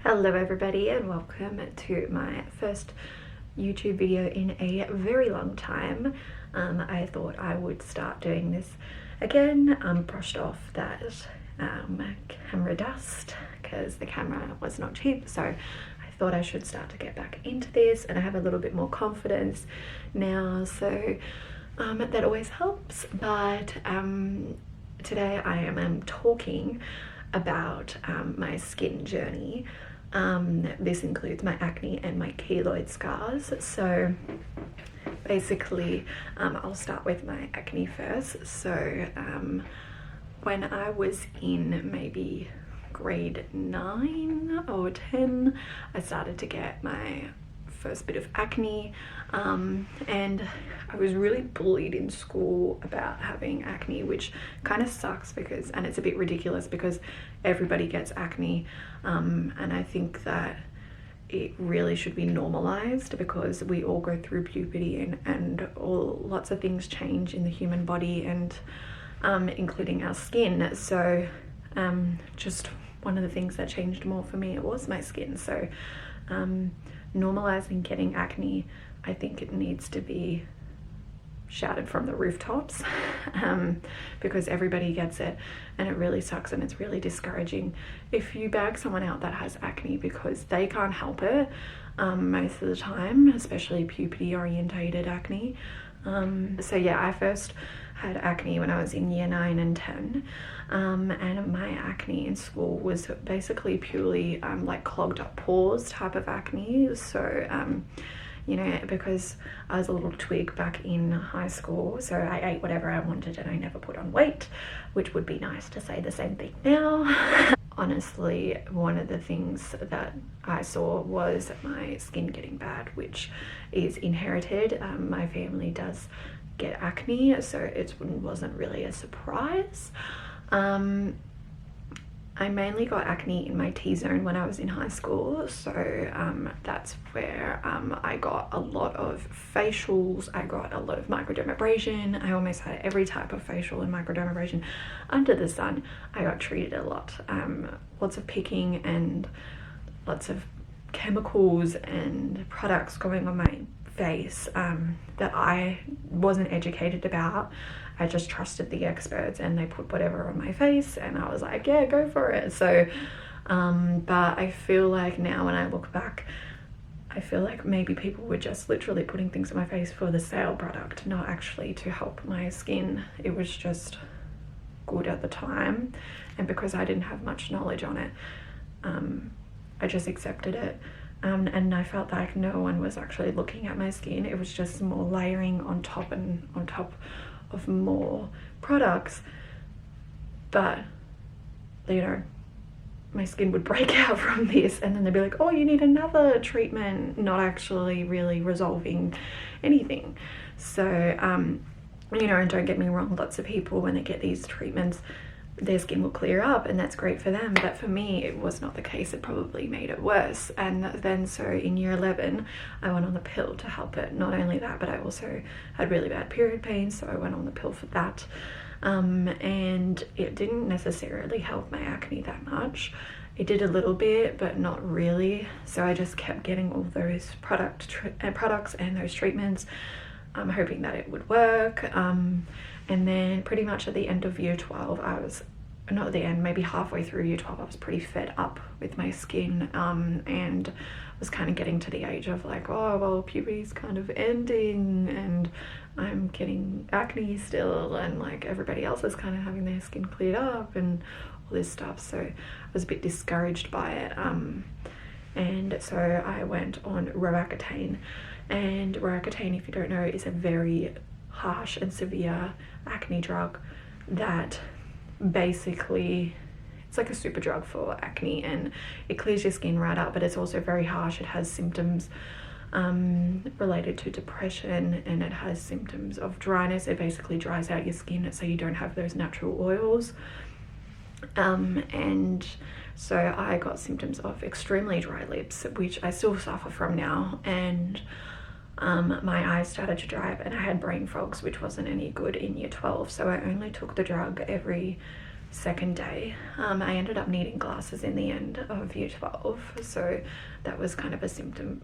Hello everybody and welcome to my first YouTube video in a very long time. I thought I would start doing this again. Brushed off that camera dust because the camera was not cheap, so I thought I should start to get back into this, and I have a little bit more confidence now, so that always helps. But today I am talking about my skin journey. This includes my acne and my keloid scars. So basically, I'll start with my acne first. So when I was in maybe grade 9 or 10, I started to get my first bit of acne, and I was really bullied in school about having acne, which kind of sucks because, and it's a bit ridiculous because everybody gets acne, and I think that it really should be normalized because we all go through puberty and lots of things change in the human body, and including our skin. So just one of the things that changed more for me, it was my skin. So normalizing getting acne, I think it needs to be shouted from the rooftops, because everybody gets it and it really sucks, and it's really discouraging if you bag someone out that has acne because they can't help it most of the time, especially puberty orientated acne. So yeah, I first had acne when I was in year 9 and 10, and my acne in school was basically purely like clogged up pores type of acne. So you know, because I was a little twig back in high school, so I ate whatever I wanted and I never put on weight, which would be nice to say the same thing now. Honestly, one of the things that I saw was my skin getting bad, which is inherited. My family does get acne, so it wasn't really a surprise. I mainly got acne in my T-zone when I was in high school, so that's where I got a lot of facials, I got a lot of microdermabrasion. I almost had every type of facial and microdermabrasion under the sun. I got treated a lot, lots of picking and lots of chemicals and products going on my face that I wasn't educated about. I just trusted the experts and they put whatever on my face and I was like, yeah, go for it. So but I feel like now when I look back, I feel like maybe people were just literally putting things on my face for the sale product, not actually to help my skin. It was just good at the time, and because I didn't have much knowledge on it, I just accepted it. And I felt like no one was actually looking at my skin. It was just more layering on top and on top of more products. But, you know, my skin would break out from this and then they'd be like, oh, you need another treatment, not actually really resolving anything. So, you know, and don't get me wrong, lots of people when they get these treatments, their skin will clear up and that's great for them, but for me it was not the case. It probably made it worse. And then so in year 11 I went on the pill to help it. Not only that, but I also had really bad period pain, so I went on the pill for that, and it didn't necessarily help my acne that much. It did a little bit, but not really. So I just kept getting all those products and those treatments, hoping that it would work. And then pretty much at the end of year 12, I was, not at the end, maybe halfway through year 12, I was pretty fed up with my skin, and was kind of getting to the age of like, oh, well, puberty's kind of ending and I'm getting acne still, and like everybody else is kind of having their skin cleared up and all this stuff. So I was a bit discouraged by it. And so I went on Roaccutane, and Roaccutane, if you don't know, is a very harsh and severe acne drug that basically, it's like a super drug for acne, and it clears your skin right up, but it's also very harsh. It has symptoms related to depression, and it has symptoms of dryness. It basically dries out your skin so you don't have those natural oils. And so I got symptoms of extremely dry lips, which I still suffer from now, and my eyes started to dry up, and I had brain fogs, which wasn't any good in year 12. So I only took the drug every second day, I ended up needing glasses in the end of year 12, so that was kind of a symptom,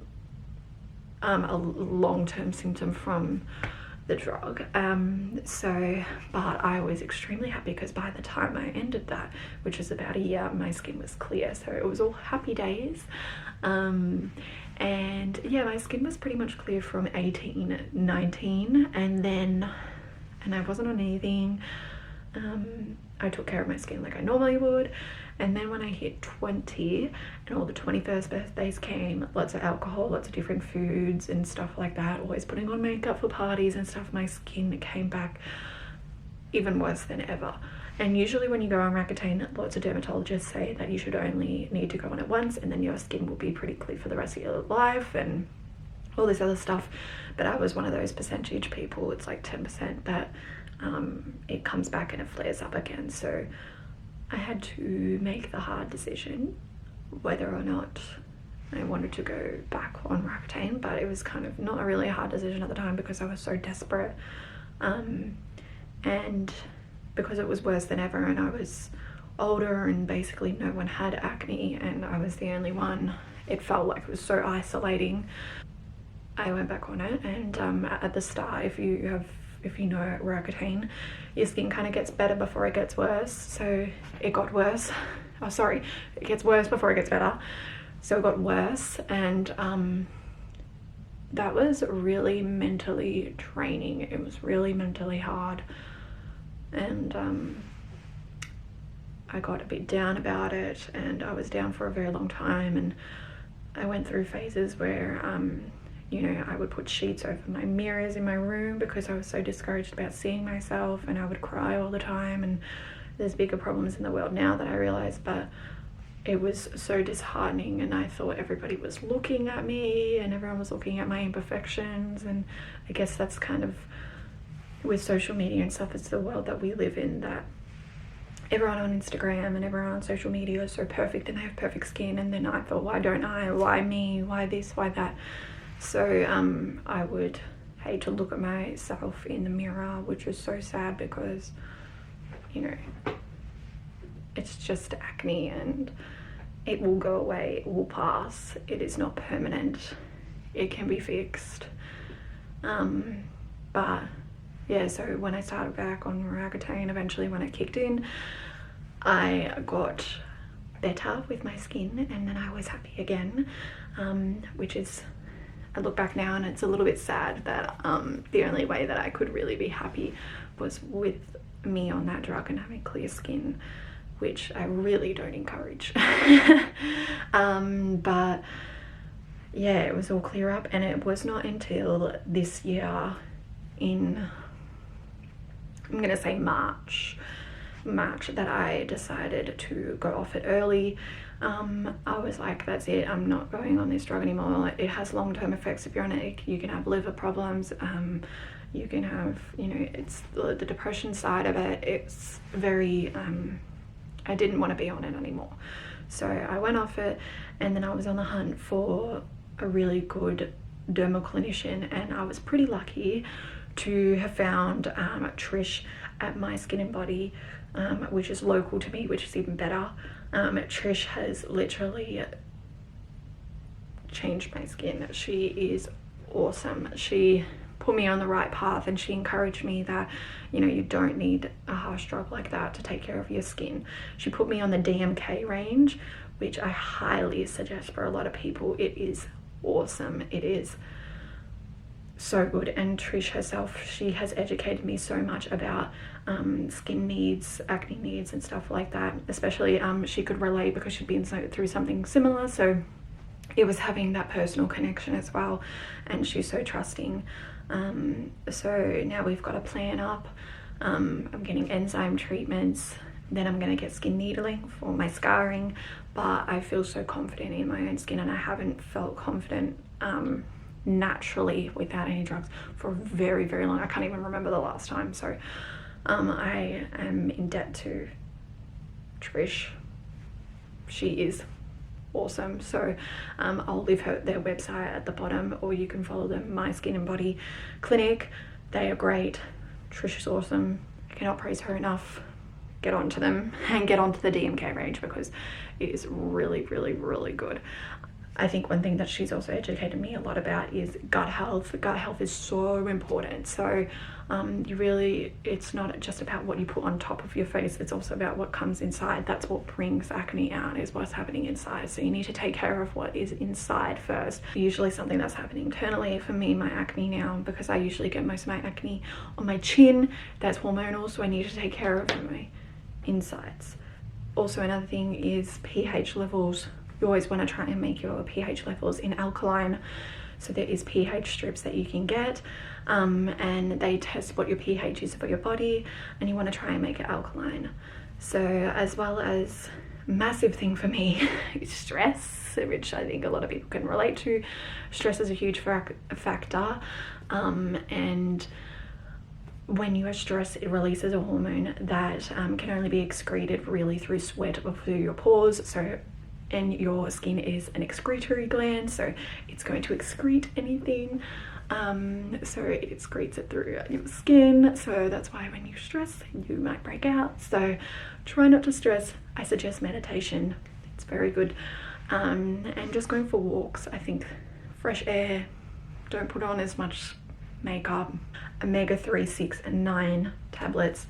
a long-term symptom from the drug. But I was extremely happy because by the time I ended that, which was about a year, my skin was clear, so it was all happy days. And yeah, my skin was pretty much clear from 18, 19, and I wasn't on anything. I took care of my skin like I normally would, and then when I hit 20 and all the 21st birthdays came, lots of alcohol, lots of different foods and stuff like that, always putting on makeup for parties and stuff, my skin came back even worse than ever. And usually when you go on Roaccutane, lots of dermatologists say that you should only need to go on it once and then your skin will be pretty clear for the rest of your life and all this other stuff. But I was one of those percentage people, it's like 10%, that it comes back and it flares up again. So I had to make the hard decision whether or not I wanted to go back on Roaccutane, but it was kind of not really a hard decision at the time because I was so desperate, and because it was worse than ever and I was older and basically no one had acne and I was the only one. It felt like it was so isolating. I went back on it, and at the start, if you know Roaccutane, your skin kind of gets better before it gets worse. So it got worse. Oh, sorry, it gets worse before it gets better. So it got worse, and that was really mentally draining. It was really mentally hard, and I got a bit down about it, and I was down for a very long time, and I went through phases where you know, I would put sheets over my mirrors in my room because I was so discouraged about seeing myself, and I would cry all the time. And there's bigger problems in the world now that I realized, but it was so disheartening, and I thought everybody was looking at me and everyone was looking at my imperfections. And I guess that's kind of, with social media and stuff, it's the world that we live in, that everyone on Instagram and everyone on social media is so perfect and they have perfect skin. And then I thought, why don't I? Why me? Why this? Why that? So I would hate to look at myself in the mirror, which was so sad because, you know, it's just acne and it will go away, it will pass, it is not permanent, it can be fixed. But yeah, so when I started back on Roaccutane, eventually when it kicked in, I got better with my skin, and then I was happy again, which is, I look back now and it's a little bit sad that the only way that I could really be happy was with me on that drug and having clear skin, which I really don't encourage. But yeah, it was all clear up, and it was not until this year in, I'm gonna say March that I decided to go off it early. I was like, that's it, I'm not going on this drug anymore. It has long-term effects if you're on it. You can have liver problems, you can have, you know, it's the depression side of it. It's very, I didn't want to be on it anymore. So I went off it, and then I was on the hunt for a really good dermal clinician, and I was pretty lucky to have found Trish at My Skin and Body, which is local to me, which is even better. Trish has literally changed my skin. She is awesome. She put me on the right path, and she encouraged me that, you know, you don't need a harsh drug like that to take care of your skin. She put me on the DMK range, which I highly suggest for a lot of people. It is awesome. It is so good. And Trish herself, she has educated me so much about skin needs, acne needs and stuff like that. Especially she could relate because she'd been through something similar, so it was having that personal connection as well. And she's so trusting. So now we've got a plan up. I'm getting enzyme treatments, then I'm going to get skin needling for my scarring. But I feel so confident in my own skin, and I haven't felt confident naturally without any drugs for a very, very long. I can't even remember the last time. So I am in debt to Trish. She is awesome. So I'll leave their website at the bottom, or you can follow them, My Skin and Body Clinic. They are great. Trish is awesome. I cannot praise her enough. get onto them and get onto the DMK range because it is really, really, really good. I think one thing that she's also educated me a lot about is gut health. Gut health is so important. So it's not just about what you put on top of your face, it's also about what comes inside. That's what brings acne out, is what's happening inside. So you need to take care of what is inside first. Usually something that's happening internally. For me, my acne now, because I usually get most of my acne on my chin, that's hormonal, so I need to take care of my insides. Also, another thing is pH levels. You always want to try and make your pH levels in alkaline. So there is pH strips that you can get, and they test what your pH is for your body, and you want to try and make it alkaline. So, as well as, massive thing for me is stress, which I think a lot of people can relate to. Stress is a huge factor, and when you are stressed, it releases a hormone that can only be excreted really through sweat or through your pores. And your skin is an excretory gland, so it's going to excrete anything. So it excretes it through your skin. So that's why when you stress, you might break out. So try not to stress. I suggest meditation. It's very good. And just going for walks. I think fresh air. Don't put on as much makeup. Omega-3, 6, and 9 tablets.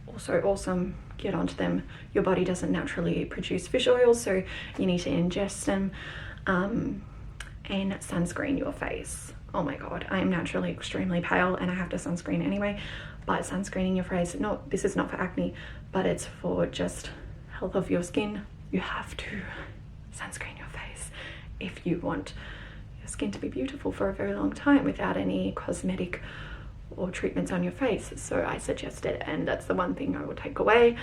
Also awesome. Get onto them. Your body doesn't naturally produce fish oils, so you need to ingest them. And sunscreen your face. Oh my god, I am naturally extremely pale and I have to sunscreen anyway, but sunscreening your face, this is not for acne, but it's for just health of your skin. You have to sunscreen your face if you want your skin to be beautiful for a very long time without any cosmetic or treatments on your face. So I suggest it, and that's the one thing I will take away,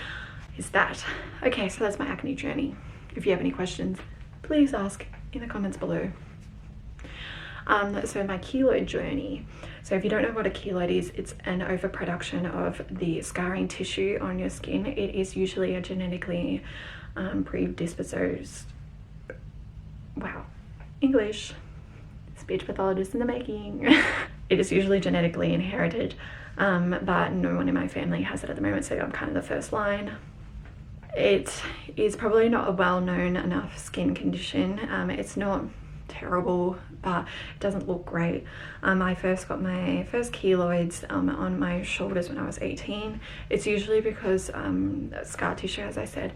is that. Okay, so that's my acne journey. If you have any questions, please ask in the comments below. So my keloid journey. So if you don't know what a keloid is, it's an overproduction of the scarring tissue on your skin. It is usually a genetically predisposed, wow, English, speech pathologist in the making. It is usually genetically inherited, but no one in my family has it at the moment, so I'm kind of the first line. It is probably not a well-known enough skin condition. It's not terrible, but it doesn't look great. I first got my first keloids on my shoulders when I was 18. It's usually because scar tissue, as I said,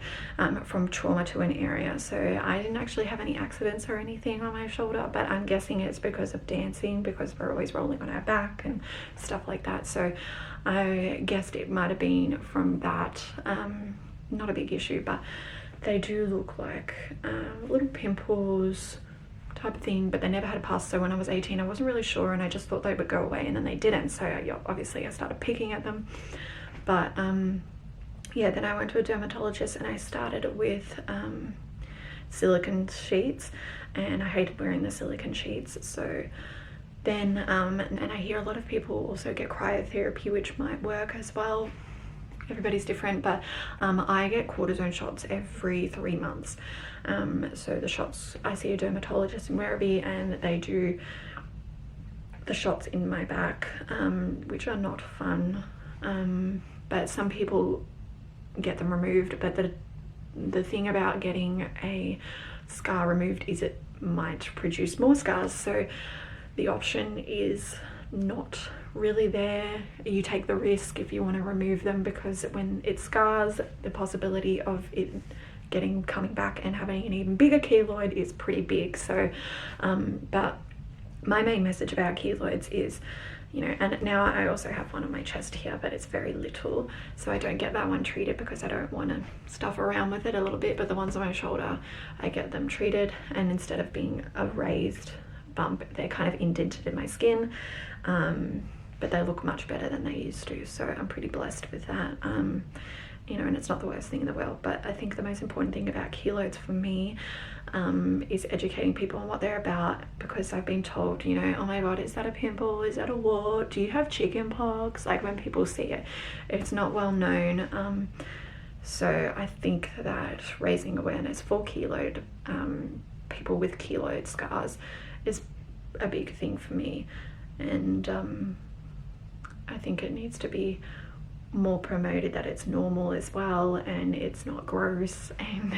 from trauma to an area. So I didn't actually have any accidents or anything on my shoulder, but I'm guessing it's because of dancing, because we're always rolling on our back and stuff like that. So I guessed it might have been from that. Not a big issue, but they do look like little pimples type of thing, but they never had a pus. So when I was 18, I wasn't really sure, and I just thought they would go away, and then they didn't. So yeah, obviously I started picking at them. But yeah, then I went to a dermatologist and I started with silicone sheets, and I hated wearing the silicone sheets. So then and I hear a lot of people also get cryotherapy, which might work as well. Everybody's different, but I get cortisone shots every 3 months. So the shots, I see a dermatologist in Werribee, and they do the shots in my back, which are not fun. But some people get them removed. But the thing about getting a scar removed is it might produce more scars. So the option is not really there. You take the risk if you want to remove them, because when it scars, the possibility of it coming back and having an even bigger keloid is pretty big. So but my main message about keloids is, you know, and now I also have one on my chest here, but it's very little, so I don't get that one treated because I don't want to stuff around with it a little bit. But the ones on my shoulder, I get them treated, and instead of being a raised bump, they're kind of indented in my skin, but they look much better than they used to, so I'm pretty blessed with that. You know, and it's not the worst thing in the world. But I think the most important thing about keloids for me is educating people on what they're about, because I've been told, you know, oh my god, is that a pimple, is that a wart, do you have chicken pox? Like, when people see it, it's not well known. So I think that raising awareness for keloid, people with keloid scars, is a big thing for me. And I think it needs to be more promoted that it's normal as well, and it's not gross, and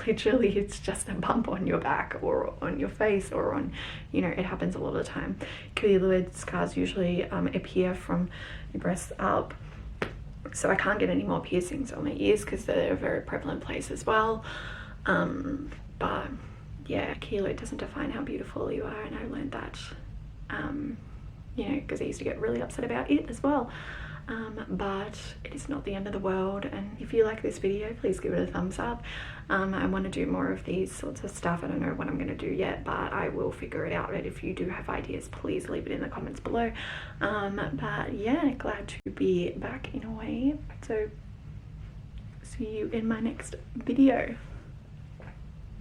literally it's just a bump on your back or on your face or on, you know, it happens a lot of the time. Keloid scars usually appear from your breasts up, so I can't get any more piercings on my ears because they're a very prevalent place as well. But yeah, keloid doesn't define how beautiful you are, and I learned that you know, because I used to get really upset about it as well. But it is not the end of the world, and if you like this video, please give it a thumbs up. I want to do more of these sorts of stuff. I don't know what I'm going to do yet, but I will figure it out. And if you do have ideas, please leave it in the comments below. But yeah, glad to be back in a way, so see you in my next video.